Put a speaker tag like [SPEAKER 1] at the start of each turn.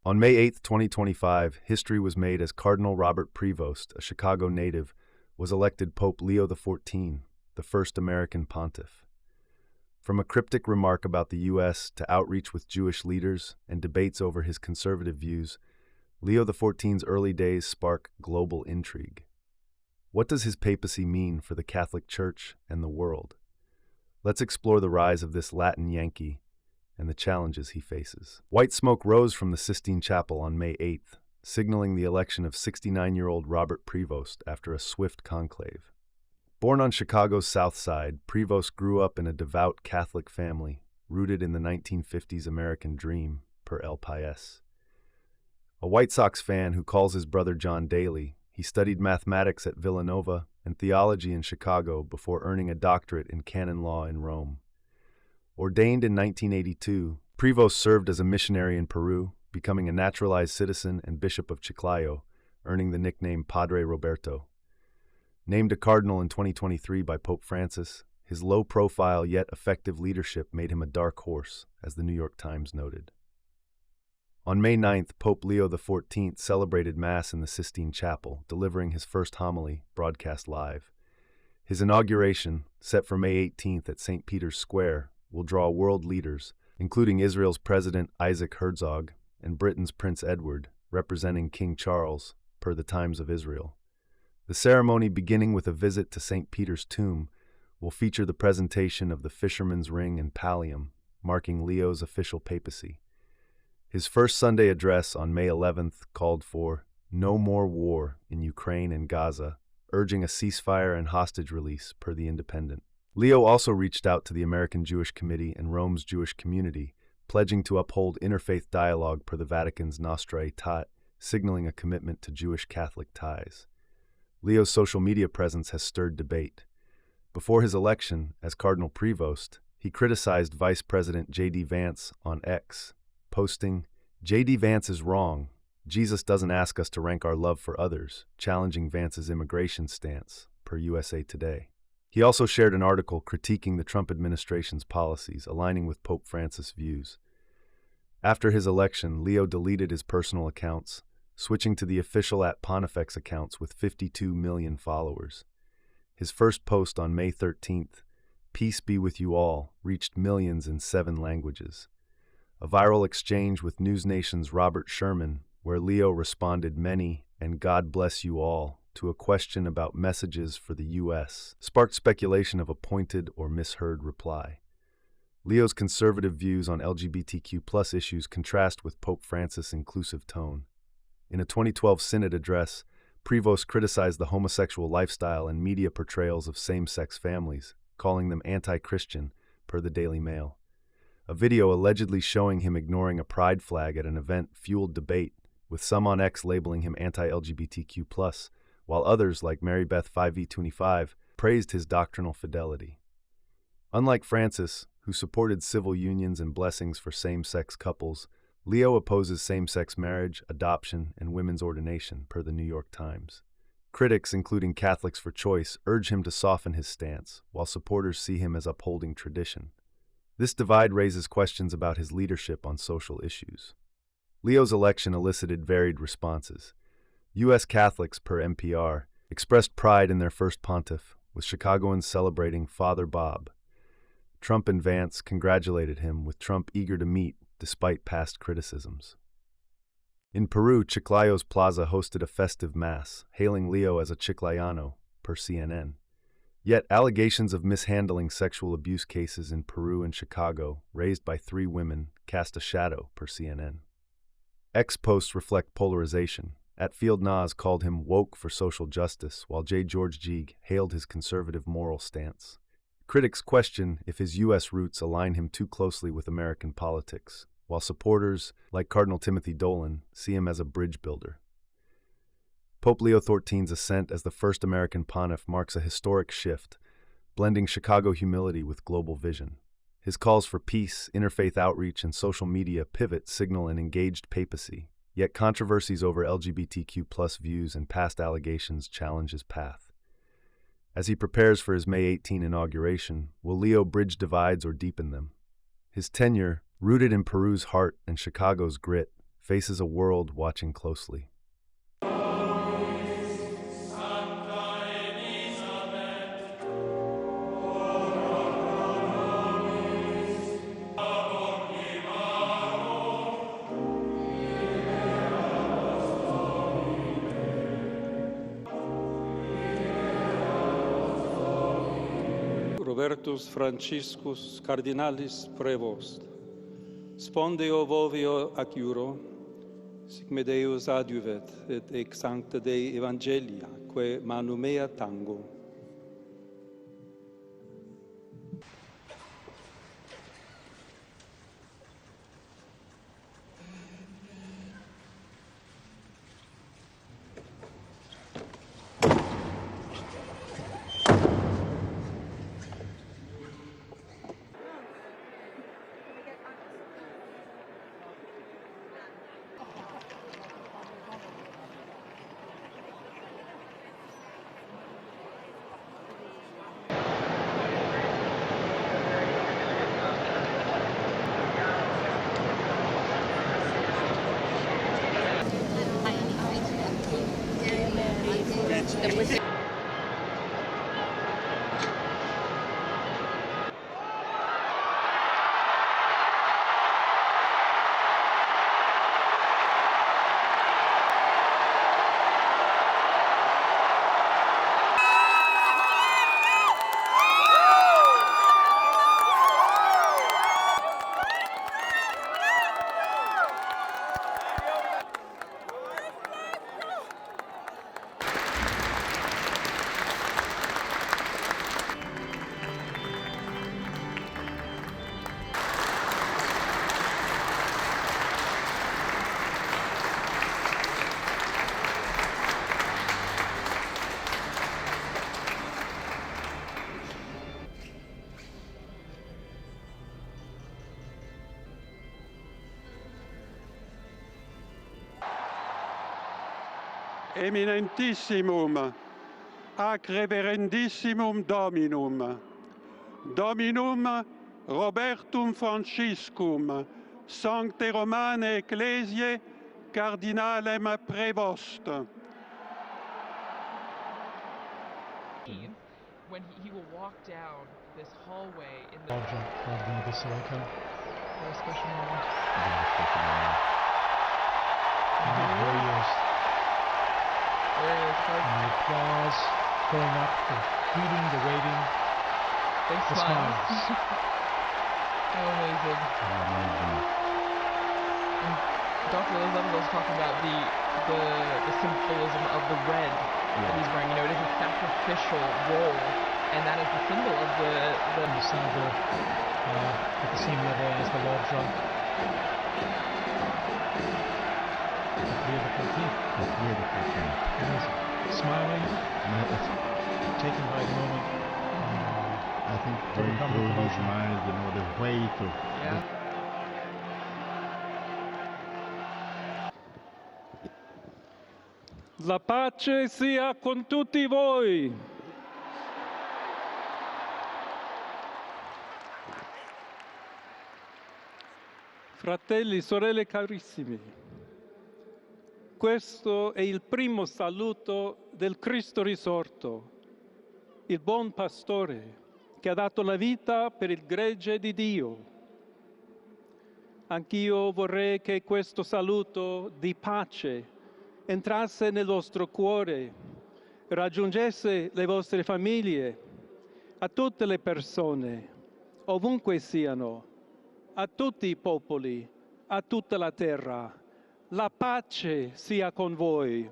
[SPEAKER 1] On May 8, 2025, history was made as Cardinal Robert Prevost, a Chicago native, was elected Pope Leo XIV, the first American pontiff. From a cryptic remark about the U.S. to outreach with Jewish leaders and debates over his conservative views, Leo XIV's early days spark global intrigue. What does his papacy mean for the Catholic Church and the world? Let's explore the rise of this Latin Yankee and the challenges he faces. White smoke rose from the Sistine Chapel on May 8th, signaling the election of 69-year-old Robert Prevost after a swift conclave. Born on Chicago's South Side, Prevost grew up in a devout Catholic family, rooted in the 1950s American dream, per El País. A White Sox fan who calls his brother John Daly, he studied mathematics at Villanova and theology in Chicago before earning a doctorate in canon law in Rome. Ordained in 1982, Prevost served as a missionary in Peru, becoming a naturalized citizen and Bishop of Chiclayo, earning the nickname Padre Roberto. Named a cardinal in 2023 by Pope Francis, his low-profile yet effective leadership made him a dark horse, as the New York Times noted. On May 9th, Pope Leo XIV celebrated Mass in the Sistine Chapel, delivering his first homily, broadcast live. His inauguration, set for May 18th at St. Peter's Square, will draw world leaders, including Israel's President Isaac Herzog and Britain's Prince Edward, representing King Charles, per the Times of Israel. The ceremony, beginning with a visit to St. Peter's tomb, will feature the presentation of the Fisherman's Ring and Pallium, marking Leo's official papacy. His first Sunday address on May 11th called for no more war in Ukraine and Gaza, urging a ceasefire and hostage release, per The Independent. Leo also reached out to the American Jewish Committee and Rome's Jewish community, pledging to uphold interfaith dialogue per the Vatican's Nostra Aetate, signaling a commitment to Jewish-Catholic ties. Leo's social media presence has stirred debate. Before his election as Cardinal Prevost, he criticized Vice President J.D. Vance on X, posting, "J.D. Vance is wrong. Jesus doesn't ask us to rank our love for others," challenging Vance's immigration stance, per USA Today. He also shared an article critiquing the Trump administration's policies, aligning with Pope Francis' views. After his election, Leo deleted his personal accounts, switching to the official @Pontifex accounts with 52 million followers. His first post on May 13th, "Peace be with you all," reached millions in 7 languages. A viral exchange with NewsNation's Robert Sherman, where Leo responded many and "God bless you all" to a question about messages for the U.S., sparked speculation of a pointed or misheard reply. Leo's conservative views on LGBTQ+ issues contrast with Pope Francis' inclusive tone. In a 2012 Synod address, Prevost criticized the homosexual lifestyle and media portrayals of same-sex families, calling them anti-Christian, per the Daily Mail. A video allegedly showing him ignoring a pride flag at an event fueled debate, with some on X labeling him anti-LGBTQ+, while others, like Mary Beth 5v25, praised his doctrinal fidelity. Unlike Francis, who supported civil unions and blessings for same-sex couples, Leo opposes same-sex marriage, adoption, and women's ordination, per the New York Times. Critics, including Catholics for Choice, urge him to soften his stance, while supporters see him as upholding tradition. This divide raises questions about his leadership on social issues. Leo's election elicited varied responses. U.S. Catholics, per NPR, expressed pride in their first pontiff, with Chicagoans celebrating Father Bob. Trump and Vance congratulated him, with Trump eager to meet despite past criticisms. In Peru, Chiclayo's Plaza hosted a festive mass, hailing Leo as a Chiclayano, per CNN. Yet allegations of mishandling sexual abuse cases in Peru and Chicago, raised by 3 women, cast a shadow, per CNN. X posts reflect polarization. @Field Nas called him woke for social justice, while J. George G. hailed his conservative moral stance. Critics question if his U.S. roots align him too closely with American politics, while supporters, like Cardinal Timothy Dolan, see him as a bridge builder. Pope Leo XIV's ascent as the first American pontiff marks a historic shift, blending Chicago humility with global vision. His calls for peace, interfaith outreach, and social media pivot signal an engaged papacy, yet controversies over LGBTQ+ views and past allegations challenge his path. As he prepares for his May 18 inauguration, will Leo bridge divides or deepen them? His tenure, rooted in Peru's heart and Chicago's grit, faces a world watching closely.
[SPEAKER 2] Robertus Franciscus Cardinalis Prevost, spondeo vovio ac iuro, sic me Deus adiuvet, et ex sancta Dei Evangelia, que manu mea tango. Eminentissimum, ac reverendissimum Dominum, Dominum Robertum Franciscum, Sancte Romane Ecclesiae, Cardinalem Prevost.
[SPEAKER 3] When he will walk down this hallway in the
[SPEAKER 4] Basilica.
[SPEAKER 3] for a special moment.
[SPEAKER 4] And the applause going up, the greeting, the waiting,
[SPEAKER 3] They
[SPEAKER 4] the
[SPEAKER 3] smile.
[SPEAKER 4] smiles.
[SPEAKER 3] How amazing. And Dr. Elizabeth was talking about the symbolism of the red that he's wearing. You know, it is a sacrificial role, and that is the symbol of the
[SPEAKER 4] Symbol at the same level as the lodge. Smiling, taken by the moment.
[SPEAKER 5] I think going through his mind, the weight of
[SPEAKER 2] La pace sia con tutti voi. Fratelli, sorelle carissimi, questo è il primo saluto del Cristo risorto, il buon pastore che ha dato la vita per il gregge di Dio. Anch'io vorrei che questo saluto di pace entrasse nel vostro cuore, raggiungesse le vostre famiglie, a tutte le persone, ovunque siano, a tutti i popoli, a tutta la terra. La pace sia con voi.